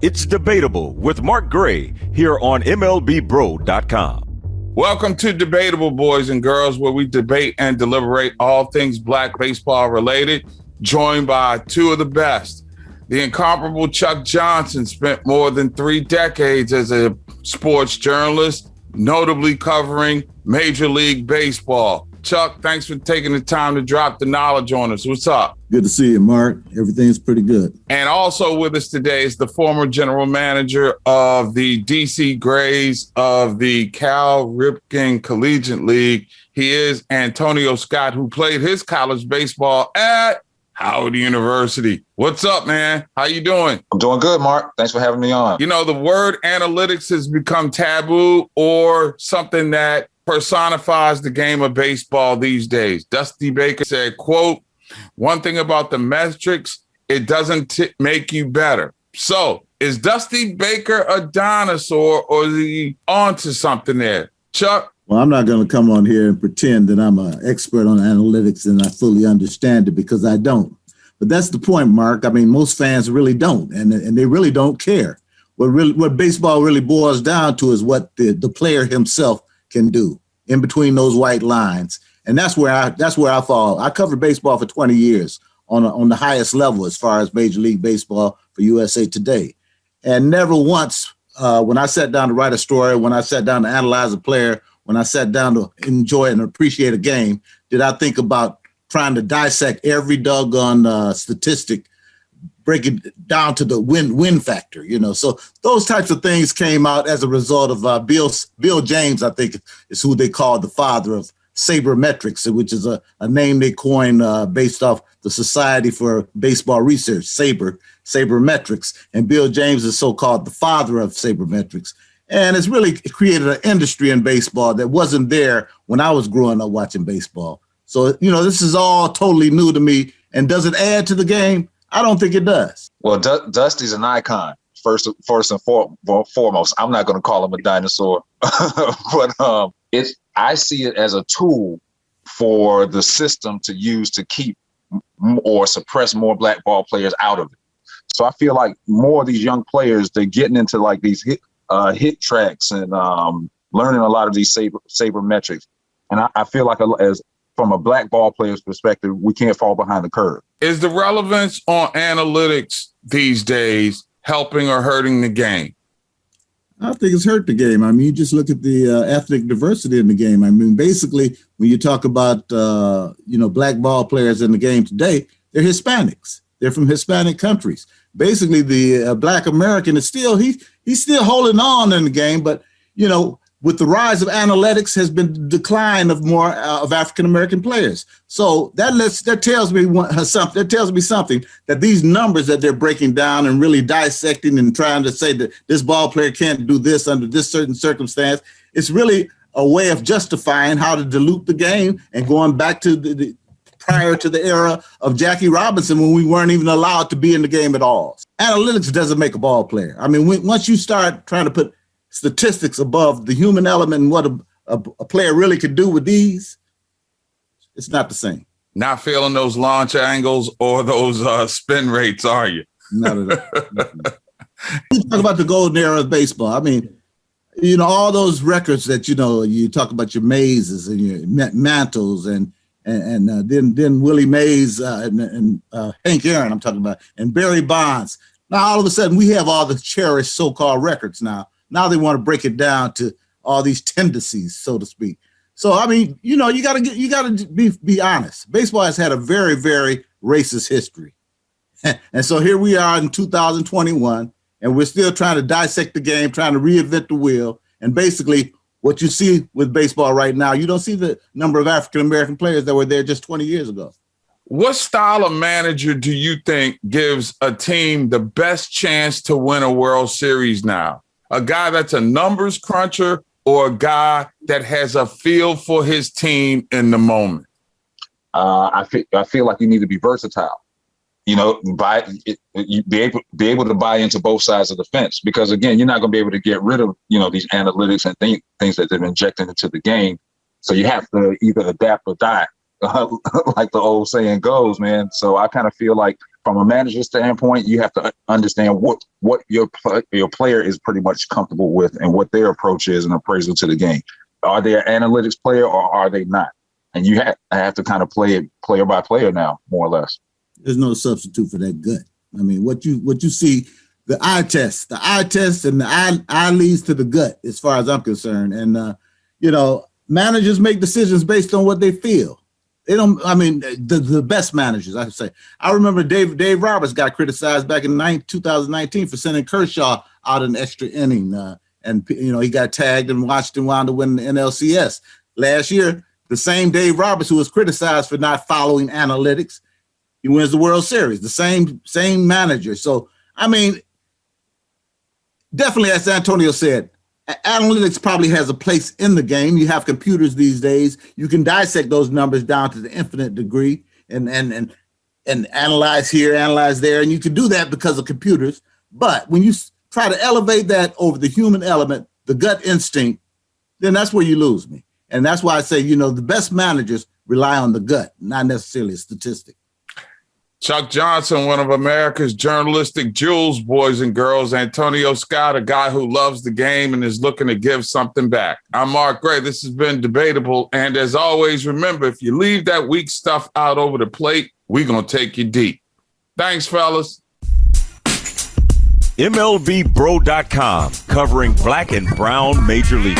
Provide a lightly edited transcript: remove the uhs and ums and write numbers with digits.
It's Debatable with Mark Gray here on MLBBro.com. Welcome to Debatable, boys and girls, where we debate and deliberate all things Black baseball related, joined by two of the best. The incomparable Chuck Johnson spent more than 3 decades as a sports journalist, notably covering Major League Baseball. Chuck, thanks for taking the time to drop the knowledge on us. What's up? Good to see you, Mark. Everything's pretty good. And also with us today is the former general manager of the DC Grays of the Cal Ripken Collegiate League. He is Antonio Scott, who played his college baseball at Howard University. What's up, man? How you doing? I'm doing good, Mark. Thanks for having me on. You know, the word analytics has become taboo or something that personifies the game of baseball these days. Dusty Baker said, quote, "One thing about the metrics, it doesn't make you better." So is Dusty Baker a dinosaur, or is he onto something there? Chuck? Well, I'm not going to come on here and pretend that I'm an expert on analytics and I fully understand it, because I don't. But that's the point, Mark. I mean, most fans really don't, and they really don't care. What baseball really boils down to is what the player himself can do in between those white lines. And that's where I fall. I covered baseball for 20 years on the highest level as far as Major League Baseball for USA Today. And never once when I sat down to write a story, when I sat down to analyze a player, when I sat down to enjoy and appreciate a game, did I think about trying to dissect every doggone statistic, break it down to the win factor, you know. So those types of things came out as a result of Bill James, I think is who they call the father of sabermetrics, which is a name they coined based off the Society for Baseball Research, sabermetrics. And Bill James is so-called the father of sabermetrics. And it's really created an industry in baseball that wasn't there when I was growing up watching baseball. So, you know, this is all totally new to me. And does it add to the game? I don't think it does. Well, Dusty's an icon, first and foremost. I'm not going to call him a dinosaur, but I see it as a tool for the system to use to keep or suppress more black ball players out of it. So I feel like more of these young players, they're getting into like these hit tracks and learning a lot of these sabermetrics. And I feel like as from a black ball player's perspective, we can't fall behind the curve. Is the relevance on analytics these days helping or hurting the game? I think it's hurt the game. I mean, you just look at the ethnic diversity in the game. I mean, basically, when you talk about, black ball players in the game today, they're Hispanics. They're from Hispanic countries. Basically, the black American is still, he's still holding on in the game, but, you know, with the rise of analytics has been the decline of more of African-American players. So that tells me something, that these numbers that they're breaking down and really dissecting and trying to say that this ball player can't do this under this certain circumstance, it's really a way of justifying how to dilute the game and going back to the prior to the era of Jackie Robinson, when we weren't even allowed to be in the game at all. Analytics doesn't make a ball player. I mean, once you start trying to put statistics above the human element and what a player really could do with these, it's not the same. Not feeling those launch angles or those spin rates, are you? Not at all. You talk about the golden era of baseball. I mean, you know, all those records that, you know, you talk about your Mazes and your Mantles and then Willie Mays and Hank Aaron, I'm talking about, and Barry Bonds. Now, all of a sudden, we have all the cherished so-called records now. Now they want to break it down to all these tendencies, so to speak. So, I mean, you know, you got to be honest. Baseball has had a very, very racist history. And so here we are in 2021, and we're still trying to dissect the game, trying to reinvent the wheel. And basically, what you see with baseball right now, you don't see the number of African-American players that were there just 20 years ago. What style of manager do you think gives a team the best chance to win a World Series now? A guy that's a numbers cruncher or a guy that has a feel for his team in the moment? I feel like you need to be versatile. You know, you be able to buy into both sides of the fence, because again, you're not going to be able to get rid of, you know, these analytics and things that they've injected into the game. So you have to either adapt or die, like the old saying goes, man. So I kind of feel like from a manager standpoint, you have to understand what your player is pretty much comfortable with and what their approach is and appraisal to the game. Are they an analytics player or are they not? And you have to kind of play it player by player now, more or less. There's no substitute for that gut. I mean, what you see, the eye test and the eye leads to the gut as far as I'm concerned. And, managers make decisions based on what they feel. They don't, I mean, the best managers, I should say. I remember Dave Roberts got criticized back in 2019 for sending Kershaw out an extra inning. And he got tagged and watched him wound up winning the NLCS. Last year, the same Dave Roberts who was criticized for not following analytics, he wins the World Series, the same manager. So, I mean, definitely, as Antonio said, analytics probably has a place in the game. You have computers these days. You can dissect those numbers down to the infinite degree and analyze here, analyze there. And you can do that because of computers. But when you try to elevate that over the human element, the gut instinct, then that's where you lose me. And that's why I say, the best managers rely on the gut, not necessarily a statistic. Chuck Johnson, one of America's journalistic jewels, boys and girls. Antonio Scott, a guy who loves the game and is looking to give something back. I'm Mark Gray. This has been Debatable. And as always, remember, if you leave that weak stuff out over the plate, we're going to take you deep. Thanks, fellas. MLBBro.com, covering black and brown major league.